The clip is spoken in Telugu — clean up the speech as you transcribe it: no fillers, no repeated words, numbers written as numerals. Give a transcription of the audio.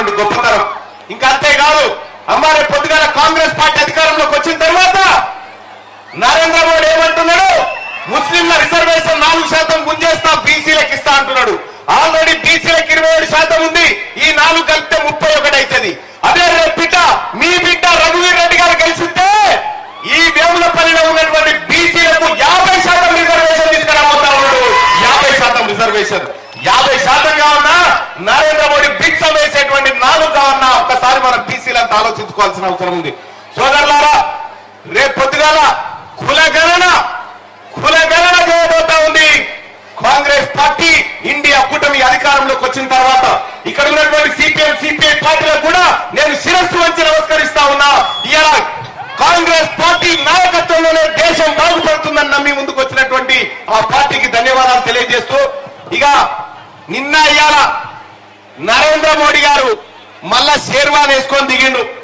చేసినటువంటి గొప్పతనం. ఇంకా అంతేకాదు అమ్మారే పొద్దుగాల కాంగ్రెస్ పార్టీ అధికారంలోకి వచ్చిన తర్వాత నరేంద్ర మోడీ ఏమంటున్నాడు, ముస్లింల రిజర్వేషన్ 4% గుంజేస్తా, బీసీలకు ఇస్తా అంటున్నాడు. ఆల్రెడీ బీసీలకు 27% ఉంది, ఈ 4 కలిపితే 31 అవుతుంది. అదే రేపిట మీ బిడ్డ రఘువీర్ రెడ్డి గారు గెలిచితే ఈ వేములపల్లిలో ఉన్నటువంటి బీసీలకు 50% రిజర్వేషన్ తీసుకురాబోతా ఉన్నాడు. 50% రిజర్వేషన్ 50%గా ఉన్నా నరేంద్ర మోడీ భిక్ష వేసేటువంటి 4గా ఉన్నా ఒక్కసారి మనం బీసీలంతా ఆలోచించుకోవాల్సిన అవసరం ఉంది. సోదరులారా, రేపు పొద్దుగాల కులగణన చేయబోతా ఉంది కాంగ్రెస్ పార్టీ. ఇండియా కూటమి అధికారంలోకి వచ్చిన తర్వాత ఇక్కడ ఉన్నటువంటి సిపిఎం సిపిఐ పార్టీలకు కూడా నేను శిరస్సు వంచి నమస్కరిస్తా ఉన్నా. ఇలా కాంగ్రెస్ పార్టీ నాయకత్వంలోనే దేశం బాగుపడుతుందని నమ్మి ముందుకు వచ్చినటువంటి ఆ పార్టీకి ధన్యవాదాలు తెలియజేస్తూ, ఇక నిన్న ఇవాళ నరేంద్ర మోడీ గారు మళ్ళా షేర్వాన్ వేసుకొని దిగిండు.